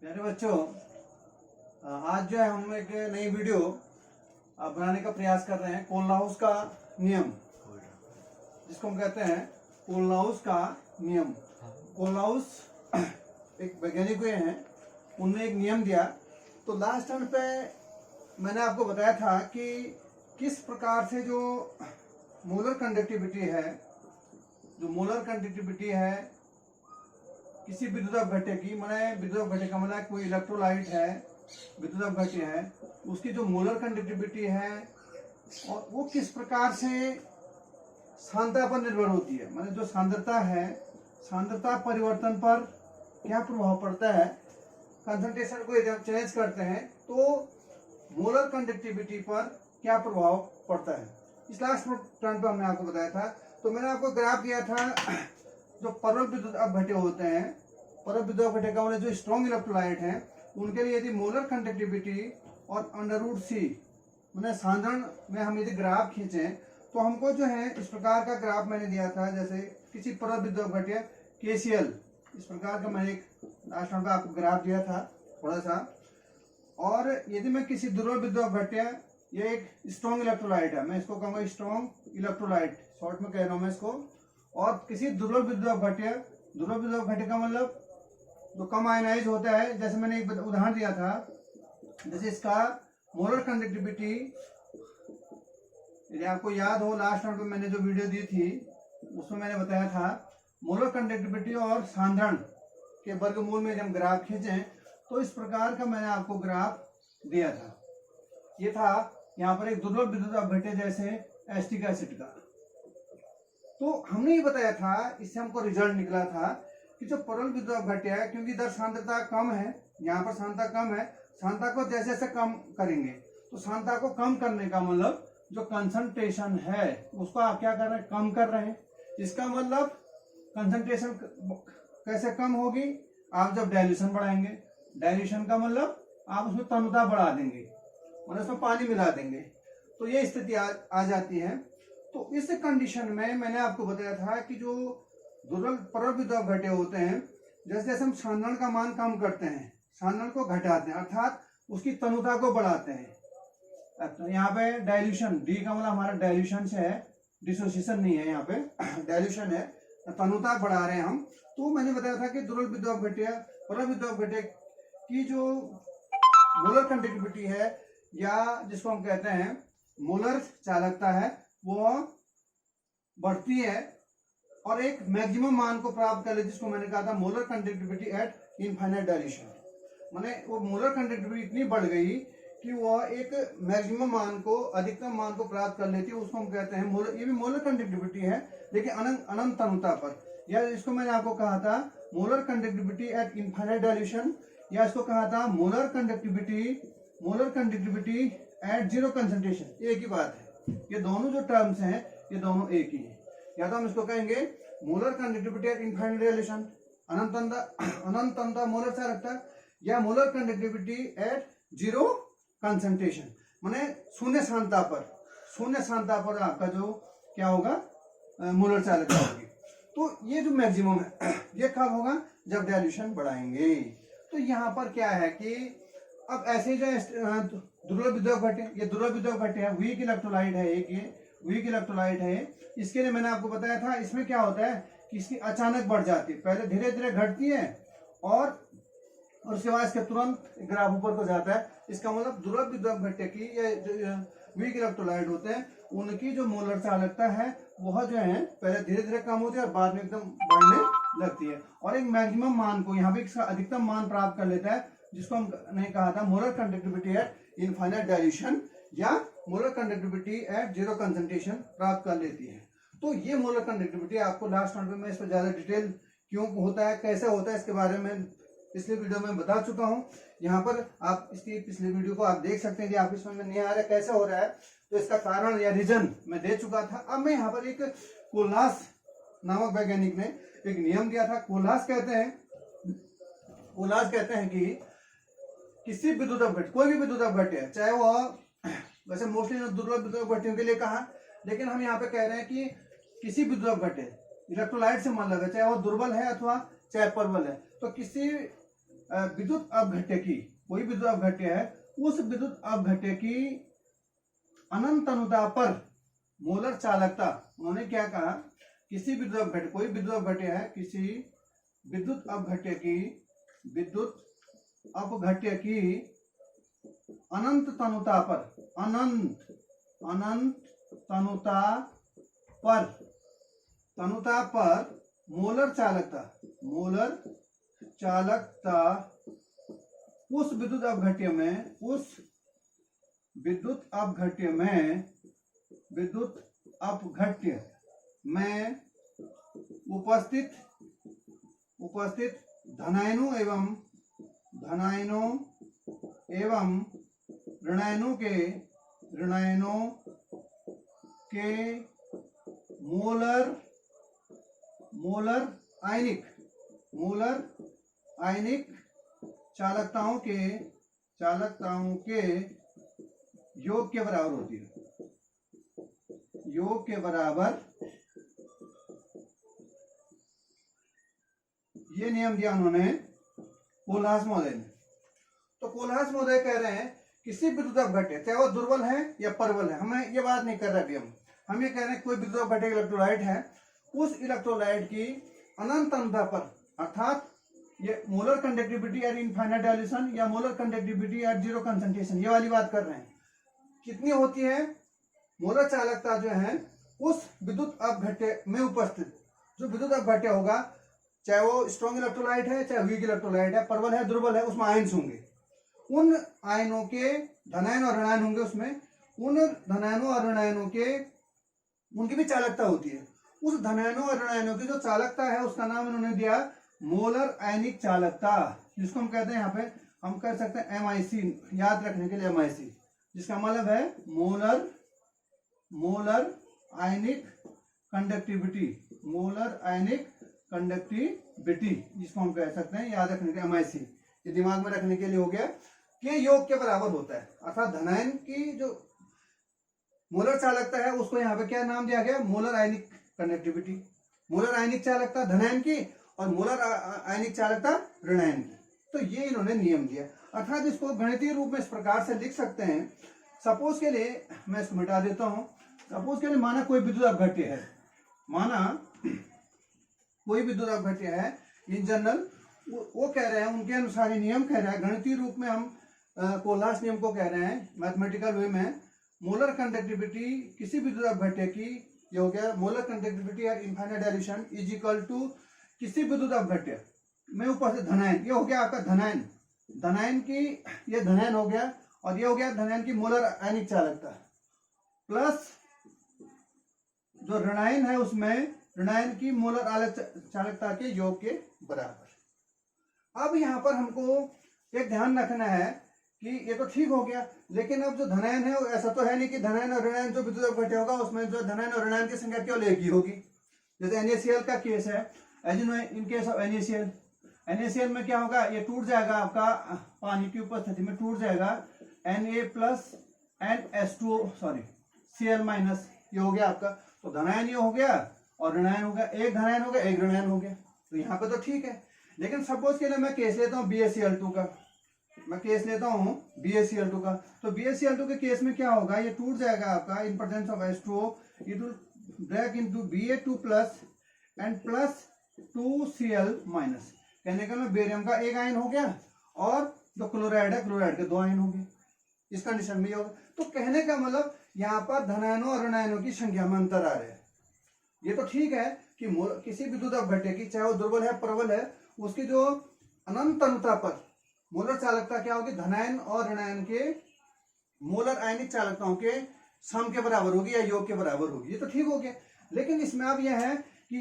प्यारे बच्चों, आज जो है हम एक नई वीडियो बनाने का प्रयास कर रहे हैं। कोलनाउस का नियम, जिसको हम कहते हैं कोलनाउस का नियम। कोलनाउस एक वैज्ञानिक हुए हैं, उनने एक नियम दिया। तो लास्ट टर्न पे मैंने आपको बताया था कि किस प्रकार से जो मोलर कंडक्टिविटी है किसी विद्युत अपघट्य की, मैंने विद्युत अपघट्य का मतलब कोई इलेक्ट्रोलाइट है, विद्युत अपघट्य है, उसकी जो मोलर कंडक्टिविटी है और वो किस प्रकार से सांद्रता पर निर्भर होती है। मैंने जो सांद्रता है, सांद्रता परिवर्तन पर क्या प्रभाव पड़ता है। कंसंट्रेशन को यदि हम चेंज करते हैं तो मोलर कंडक्टिविटी पर क्या प्रभाव पड़ता है। इस लास्ट टर्न पर हमने आपको बताया था। तो मैंने आपको ग्राफ दिया था, जो परवल विद्युत अपघट्य होते हैं, परवल विद्युत अपघट्य का मतलब जो स्ट्रॉन्ग इलेक्ट्रोलाइट हैं, उनके लिए यदि मोलर कंडक्टिविटी और √C मैंने साधारण में हम यदि ग्राफ खींचें तो हमको जो है इस प्रकार का ग्राफ मैंने दिया था। जैसे किसी परवल विद्युत अपघट्य KCl, इस प्रकार का मैंने एक लास्ट टाइम पे आपको ग्राफ दिया था थोड़ा सा। और यदि मैं किसी दुर्बल विद्युत अपघट्य, ये एक स्ट्रॉन्ग इलेक्ट्रोलाइट है, मैं इसको कहूँगा स्ट्रॉन्ग इलेक्ट्रोलाइट, शॉर्ट में कह रहा हूँ मैं इसको। और किसी दुर्बल विद्युत अपघट्य, दुर्बल विद्युत अपघट्य का मतलब जो कम आयनाइज होता है, जैसे मैंने एक उदाहरण दिया था, जैसे इसका मोलर कंडक्टिविटी, यदि आपको याद हो लास्ट टाइम पे मैंने जो वीडियो दी थी उसमें मैंने बताया था मोलर कंडक्टिविटी और सांद्रण के वर्गमूल में जब हम ग्राफ खींचें तो इस प्रकार का मैंने आपको ग्राफ दिया था। ये था यहाँ पर एक दुर्बल विद्युत अपघट्य जैसे एसिटिक एसिड का। तो हमने ये बताया था, इससे हमको रिजल्ट निकला था कि जो परवल विद्युत अपघट्य है, क्योंकि इधर सांद्रता कम है, यहाँ पर सांद्रता कम है, सांद्रता को जैसे जैसे कम करेंगे तो सांद्रता को कम करने का मतलब जो कंसंट्रेशन है उसको आप क्या कर रहे हैं, कम कर रहे हैं। इसका मतलब कंसंट्रेशन कैसे कम होगी, आप जब डाइल्यूशन बढ़ाएंगे। डाइल्यूशन का मतलब आप उसमें तनुता बढ़ा देंगे और उसमें पानी मिला देंगे, तो ये स्थिति आ जाती है। तो इस कंडीशन में मैंने आपको बताया था कि जो दुर्बल परवल विद्युत अपघट्य होते हैं, जैसे जैसे हम सांद्रण का मान कम करते हैं, सांद्रण को घटाते हैं, अर्थात उसकी तनुता को बढ़ाते हैं। तो यहाँ पे डाइल्यूशन, डी का मतलब हमारा डाइल्यूशन से है, डिसोसिएशन नहीं है, यहाँ पे डाइल्यूशन है, तनुता बढ़ा रहे हैं हम। तो मैंने बताया था कि दुर्बल विद्युत अपघट्य, परवल विद्युत अपघट्य की जो मोलर कंडक्टिविटी है, या जिसको हम कहते हैं मोलर चालकता है, वो बढ़ती है और एक मैक्सिमम मान को प्राप्त कर ले, जिसको मैंने कहा था molar conductivity at infinite dilution. माने वो मोलर कंडक्टिविटी इतनी बढ़ गई कि वह एक मैक्सिमम मान को, अधिकतम मान को प्राप्त कर लेती है, उसको हम कहते हैं मोलर। ये भी मोलर कंडक्टिविटी है लेकिन अनंत तनुता पर, या इसको मैंने आपको कहा था molar conductivity at infinite dilution, या इसको कहा था molar conductivity at zero concentration. एक ही बात है, ये दोनों जो टर्म्स हैं ये दोनों एक ही है। या तो हम इसको कहेंगे molar conductivity at infinite dilution, अनंत तनुता मोलर चालकता, या molar conductivity at zero concentration, माने शून्य सांद्रता पर आपका जो क्या होगा, मोलर चालकता होगी। तो ये जो मैक्सिमम है ये कब होगा, जब डाइल्यूशन बढ़ाएंगे। तो यहाँ पर क्या है कि अब ऐसे जो दुर्बल विद्युत अपघट्य, ये दुर्बल विद्युत अपघट्य है, वीक इलेक्ट्रोलाइट है, एक ये वीक इलेक्ट्रोलाइट है। इसके लिए मैंने आपको बताया था, इसमें क्या होता है कि इसकी अचानक बढ़ जाती है, पहले धीरे धीरे घटती है और उसके बाद इसके तुरंत ग्राफ ऊपर को जाता है। इसका मतलब दुर्बल विद्युत अपघट्य की, ये वीक इलेक्ट्रोलाइट होते हैं, उनकी जो मोलर चालकता है वह जो है पहले धीरे धीरे कम होती है और बाद में एकदम बढ़ने लगती है, और एक मैक्सिमम मान को, यहाँ पे इसका अधिकतम मान प्राप्त कर लेता है, जिसको हमने कहा था molar conductivity at infinite dilution, या molar conductivity at zero concentration प्राप्त कर लेती है। तो ये मोलर कंडक्टिविटी आपको लास्ट टाइम पे मैं इस पर ज्यादा डिटेल क्यों होता है, कैसे होता है, इसके बारे में पिछले वीडियो में बता चुका हूं। यहाँ पर आप इसकी पिछले वीडियो को आप देख सकते हैं कि आप इसमें नहीं आ रहा है, कैसे हो रहा है, तो इसका कारण या रीजन मैं दे चुका था। अब मैं यहाँ पर एक कोलनास नामक वैज्ञानिक ने एक नियम दिया था। कोलनास कहते हैं कि किसी विद्युत अपघट्य, कोई भी विद्युत अपघट्य है, चाहे वह, वैसे मोस्टली दुर्बल विद्युत अपघट्यों के लिए कहा, लेकिन हम यहाँ पे कह रहे हैं कि किसी विद्युत अपघट्य, इलेक्ट्रोलाइट से मान लगा, चाहे वह दुर्बल है अथवा चाहे प्रबल है, तो किसी विद्युत अपघट्य की, कोई विद्युत अपघट्य है, उस विद्युत अपघट्य की अनंत अनुता पर मोलर चालकता, उन्होंने क्या कहा, किसी विद्युत अपघट्य, कोई विद्युत अपघट्य है, किसी विद्युत अपघट्य की अनंत तनुता पर, अनंत तनुता पर मोलर चालकता उस विद्युत अपघट्य में उपस्थित धनायनों एवं ऋणायनों के मोलर आयनिक चालकताओं के योग के बराबर होती है। योग के बराबर ये नियम दिया उन्होंने कोलहास महोदय ने। तो कोलहास महोदय कह रहे हैं किसी विद्युत अपघट्य, चाहे वो दुर्बल है या प्रबल है, हमें ये बात नहीं कर रहे अभी हम ये कह रहे हैं कोई विद्युत अपघट्य इलेक्ट्रोलाइट है, उस इलेक्ट्रोलाइट की अनंत अनुता पर, अर्थात ये molar conductivity at infinite dilution या molar conductivity at zero concentration, ये वाली बात कर रहे हैं, कितनी होती है मोलर चालकता जो है उस विद्युत अपघट्य में उपस्थित, जो विद्युत अपघट्य होगा, चाहे वो स्ट्रॉन्ग इलेक्ट्रोलाइट है चाहे वीक इलेक्ट्रोलाइट है, प्रबल है दुर्बल है, उसमें आयन्स होंगे, उन आयनों के धनायन और ऋणायन होंगे, उसमें उन धनायनों और ऋणायनों के उनकी भी चालकता होती है। उस धनायनों और ऋणायनों की जो चालकता है उसका नाम इन्होंने दिया मोलर आयनिक चालकता, जिसको हम कहते हैं, यहाँ पे हम कर सकते हैं MIC, याद रखने के लिए MIC, जिसका मतलब है मोलर आयनिक कंडक्टिविटी, जिसको हम कह सकते हैं, याद रखने के MIC, ये दिमाग में रखने के लिए हो गया कि योग के बराबर होता है, अर्थात धनायन की जो मोलर चालकता है उसको यहाँ पे क्या नाम दिया गया, मोलर आयनिक कंडक्टिविटी, मोलर आयनिक चालकता धनायन की और मोलर आयनिक चालकता ऋणायन की। तो ये इन्होंने नियम दिया, अर्थात इसको गणितीय रूप में इस प्रकार से लिख सकते हैं। सपोज के लिए मैं इसको मिटा देता हूं, सपोज के लिए माना कोई विद्युत अपघट्य है, इन जनरल वो कह रहे हैं, उनके अनुसार नियम कह रहा है, गणितीय रूप में हम कोलहास नियम को कह रहे हैं, मैथमेटिकल वे में मोलर कंडक्टिविटी किसी विद्युत अपघट्य की, ये हो गया molar conductivity at infinite dilution is equal to किसी विद्युत अपघट्य में उपस्थित धनायन, ये हो गया आपका धनायन की, ये धनायन हो गया, और ये हो गया धनायन की मोलर आयनिक चालकता, प्लस जो ऋणायन है उसमें ऋणायन की मोलर चालकता के योग के बराबर। अब यहाँ पर हमको एक ध्यान रखना है कि ये तो ठीक हो गया, लेकिन अब जो धनायन है ऐसा तो है नहीं कि धनायन और ऋणायन जो विद्युत अपघट्य होगा उसमें जो धनायन और ऋणायन की संख्या केवल एक ही होगी। जैसे NaCl का केस है, as in case of NaCl में क्या होगा, ये टूट जाएगा, आपका पानी की उपस्थिति में टूट जाएगा, Na प्लस Cl माइनस, ये हो गया आपका, तो धनायन ये हो गया और ऋणायन हो गया, एक धनायन हो गया एक ऋणायन हो गया, तो यहाँ पे तो ठीक है। लेकिन सपोज के लिए मैं केस लेता हूँ BaCl2 का, तो BaCl2 के केस में क्या होगा, ये टूट जाएगा आपका in presence of H2O, it will break into Ba2 plus and plus 2Cl minus, कहने का मतलब बेरियम का एक आयन हो गया और जो क्लोराइड है क्लोराइड के 2 आयन हो गए, इस कंडीशन में होगा। तो कहने का मतलब यहाँ पर धनायनों और ऋणायनों की संख्या में अंतर आ रहा है। ये तो ठीक है कि किसी विद्युत अपघट्य की, चाहे वो दुर्बल है प्रबल है, उसकी जो अनंत अनुता पर मोलर चालकता क्या होगी, धनायन और ऋणायन के मोलर आयनिक चालकताओं के सम के बराबर होगी या योग के बराबर होगी, ये तो ठीक हो गया। लेकिन इसमें अब यह है कि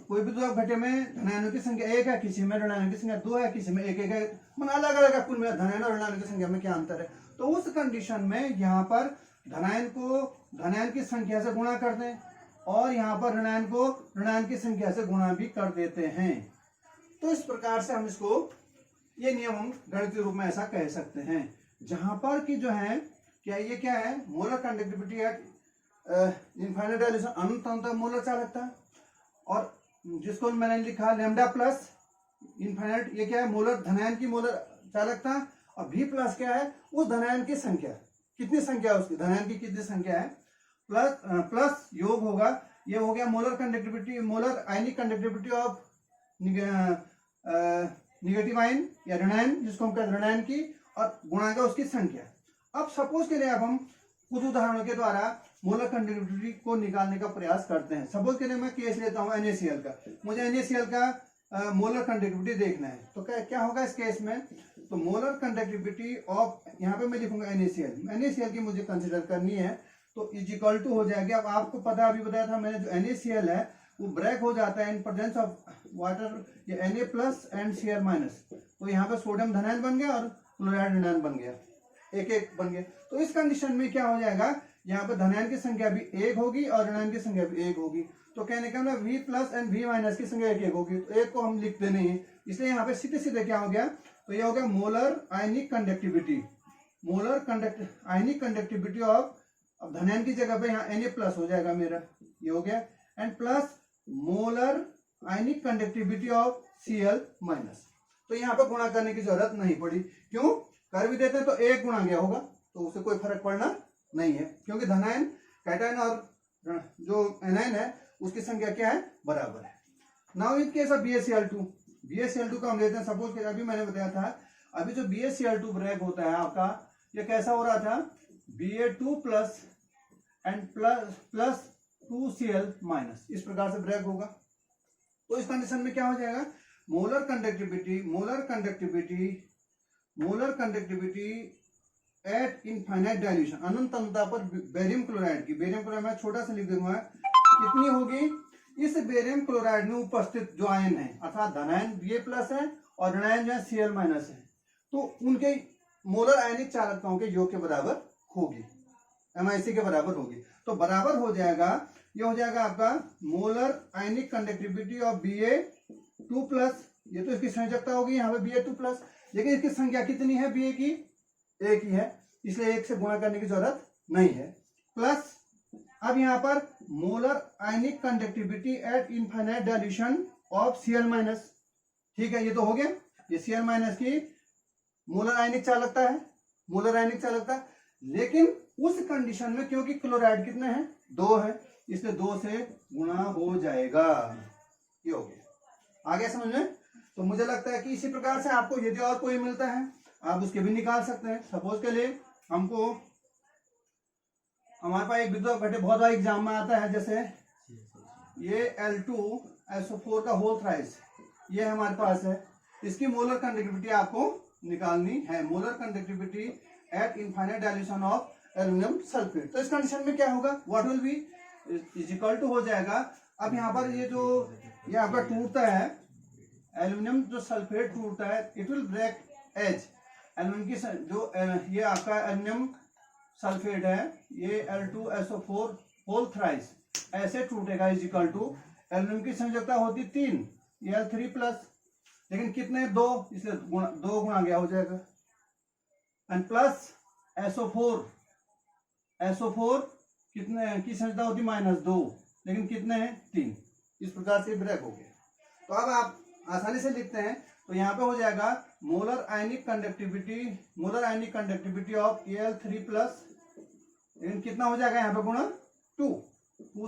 कोई विद्युत अपघट्य में धनायनों की संख्या 1 है, किसी में ऋणायनों की संख्या 2 है, किसी में 1 है, मतलब अलग अलग है, कुल में धनायन और ऋणायन की संख्या में क्या अंतर है। तो उस कंडीशन में यहाँ पर धनायन को धनायन की संख्या से गुणा कर दें और यहाँ पर ऋणायन को ऋणायन की संख्या से गुणा भी कर देते हैं। तो इस प्रकार से हम इसको, ये नियम हम गणितीय रूप में ऐसा कह सकते हैं, जहां पर कि जो है ये क्या है, molar conductivity at infinite dilution, Anant molar चालकता, और जिसको मैंने लिखा लैम्डा प्लस इनफाइनाइट, ये क्या है, मोलर धनायन की मोलर चालकता, और V प्लस क्या है, उस धनायन की संख्या, कितनी संख्या है उसकी, धनायन की कितनी संख्या है, प्लस प्लस योग होगा, ये हो गया molar conductivity, molar ionic conductivity of negative ion या ऋणायन, जिसको हम कहते हैं ऋणायन की, और गुणांक उसकी संख्या। अब सपोज के लिए अब हम कुछ उदाहरणों के द्वारा मोलर कंडक्टिविटी को निकालने का प्रयास करते हैं। सपोज के लिए मैं केस लेता हूं NaCl का, मुझे NaCl का मोलर कंडक्टिविटी देखना है, तो क्या होगा इस केस में, तो मोलर कंडक्टिविटी ऑफ, यहाँ पे मैं लिखूंगा NaCl की मुझे कंसिडर करनी है, तो इज इक्वल टू हो जाएगा, अब आपको पता, अभी बताया था मैंने, जो NaCl है वो ब्रेक हो जाता है इन प्रेजेंस ऑफ वाटर, ये Na plus and Cl minus, तो यहाँ पे सोडियम धनायन बन गया और क्लोराइड ऋणायन बन गया, एक एक बन गया। तो इस कंडीशन में क्या हो जाएगा, यहाँ पे धनायन की संख्या भी एक होगी और ऋणायन की संख्या भी एक होगी, तो कहने का मतलब V plus and V minus की संख्या एक एक होगी, तो एक को हम लिखते नहीं है, इसलिए यहाँ पे सीधे सीधे क्या हो गया, तो ये हो गया molar ionic conductivity, ionic conductivity of, अब धनायन की जगह पे यहाँ Na प्लस हो जाएगा मेरा, ये हो गया, and plus molar ionic conductivity of Cl minus. तो यहाँ पे गुणा करने की जरूरत नहीं पड़ी, क्यों, कर भी देते हैं तो एक गुणा गया होगा, तो उससे कोई फर्क पड़ना नहीं है, क्योंकि धनायन, कैटायन और जो एनायन है उसकी संख्या क्या है, बराबर है। Now in case of BaCl2 का हम लेते हैं, सपोज कि अभी मैंने बताया था, अभी जो BaCl2 ब्रेक होता है आपका, ये कैसा हो रहा था, Ba2 plus and plus 2Cl minus, इस प्रकार से ब्रेक होगा। तो इस कंडीशन में क्या हो जाएगा, molar conductivity at infinite dilution, अनंतता पर बेरियम क्लोराइड की, बेरियम क्लोराइड मैं छोटा सा लिख दूंगा, कितनी होगी, इस बेरियम क्लोराइड में उपस्थित जो आयन है, अर्थात धनायन Ba प्लस है और ऋणायन जो है Cl माइनस है, तो उनके मोलर आयनिक चालकताओं के योग के बराबर होगी, MIC के बराबर होगी, तो बराबर हो जाएगा, ये हो जाएगा आपका molar ionic conductivity of Ba2 plus, ये तो इसकी संयोजकता होगी यहाँ पे Ba2 प्लस, लेकिन इसकी संख्या कितनी है Ba की, एक ही है, इसलिए एक से गुणा करने की जरूरत नहीं है, प्लस अब यहाँ पर molar ionic conductivity at infinite dilution of Cl minus, ठीक है, ये तो हो गया, ये Cl माइनस की मोलर आयनिक चालकता, लेकिन उस कंडीशन में क्योंकि क्लोराइड कितने हैं, 2 है, इसलिए 2 से गुणा हो जाएगा, ये हो गया, आ गया समझ में। तो मुझे लगता है कि इसी प्रकार से आपको यदि और कोई मिलता है आप उसके भी निकाल सकते हैं। सपोज के लिए हमको, हमारे पास एक विद्युत घटक बहुत बार एग्जाम में आता है, जैसे ये Al2SO4 का होल थ्राइस, ये हमारे पास है, इसकी मोलर कंडक्टिविटी आपको निकालनी है, molar conductivity at infinite dilution of aluminium sulphate. तो इस कंडीशन में क्या होगा, what will be, is equal to हो जाएगा, अब यहाँ पर ये आपका टूटता है, एल्यूमिनियम जो सल्फेट टूटता है, it will break as, aluminium की जो ये आपका एल्यूमिनियम सल्फेट है, ये Al2SO4 होल थ्राइस ऐसे टूटेगा, इज इक्वल टू, एल्यूमिनियम की संयोजकता होती 3, ये Al3 प्लस, लेकिन कितने 2, इसलिए 2 गुणा गया हो जाएगा, एंड प्लस SO4 कितने की संयोजकता होती -2, लेकिन कितने हैं 3, इस प्रकार से ब्रेक हो गया। तो अब आप आसानी से लिखते हैं, तो यहाँ पे हो जाएगा molar ionic conductivity of Al3 plus, लेकिन कितना हो जाएगा यहाँ पे गुणा 2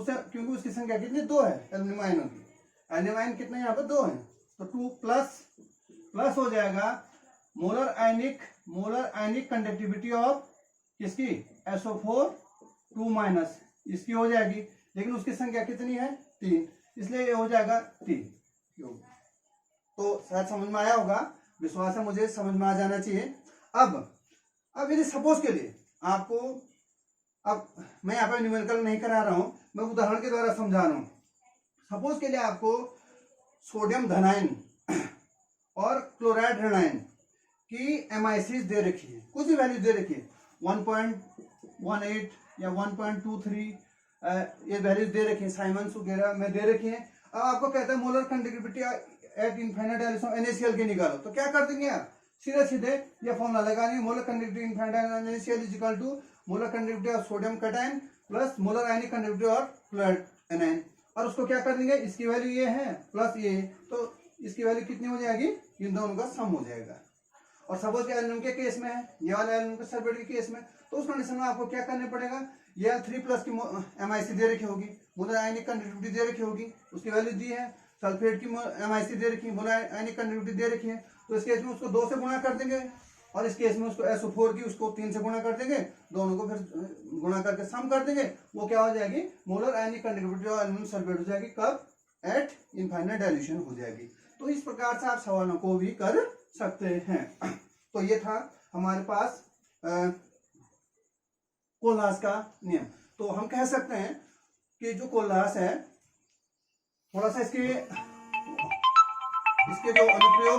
से, क्योंकि उसकी संख्या कितनी 2 है, एल्यूमिनियम आयनों की, एल्यूमिनियम आयन कितने यहाँ पे 2 है, तो 2 प्लस हो जाएगा मोलर आयनिक कंडक्टिविटी ऑफ किसकी, SO4 2 माइनस, इसकी हो जाएगी, लेकिन उसकी संख्या कितनी है 3, इसलिए ये हो जाएगा 3। तो शायद समझ में आया होगा, विश्वास है मुझे समझ में आ जाना चाहिए। अब यदि सपोज के लिए आपको, अब मैं यहाँ पे न्यूमेरिकल नहीं करा रहा हूँ, मैं उदाहरण के द्वारा समझा रहा हूँ। सपोज के लिए आपको सोडियम धनायन और क्लोराइड ऋणायन की MICs दे रखी है, कुछ भी वैल्यू दे रखी है, 1.18 या 1.23 ये वैल्यूज दे रखी है, साइमंस वगैरह में दे रखी है। अब आपको कहता है molar conductivity at infinite dilution NaCl की निकालो, तो क्या कर देंगे आप, सीधे ये फॉर्मूला लगानी है, molar conductivity infinite NaCl is equal to molar conductivity of sodium cation plus molar ionic conductivity of chloride anion, और उसको क्या कर देंगे, इसकी वैल्यू ये है प्लस ये, तो इसकी वैल्यू कितनी हो जाएगी, इन दोनों का सम हो जाएगा। और सपोज कि एल्यूमिनियम के केस में है, ये वाला एल्यूमिनियम सल्फेट के केस में, तो उस कंडीशन में आपको क्या करना पड़ेगा, ये 3+ की MIC दे रखी होगी, मोलर आयनिक कंडक्टिविटी दे रखी होगी, उसकी वैल्यू दी है। सल्फेट की MIC दे रखी है, मोलर आयनिक कंडक्टिविटी दे रखी है, तो इस केस में उसको 2 से गुणा कर देंगे, और इस केस में उसको SO4 की उसको 3 से गुणा कर देंगे, दोनों को फिर गुणा करके सम कर देंगे, वो क्या हो जाएगी, मोलर आयनिक कंडक्टिविटी और एल्यूमिनियम सल्फेट हो जाएगी, कब, एट इनफाइनाइट डाइल्यूशन हो जाएगी। तो इस प्रकार से आप सवालों को भी कर सकते हैं। तो ये था हमारे पास कोलहास का नियम। तो हम कह सकते हैं कि जो कोलहास है, थोड़ा सा इसके जो अनुप्रयोग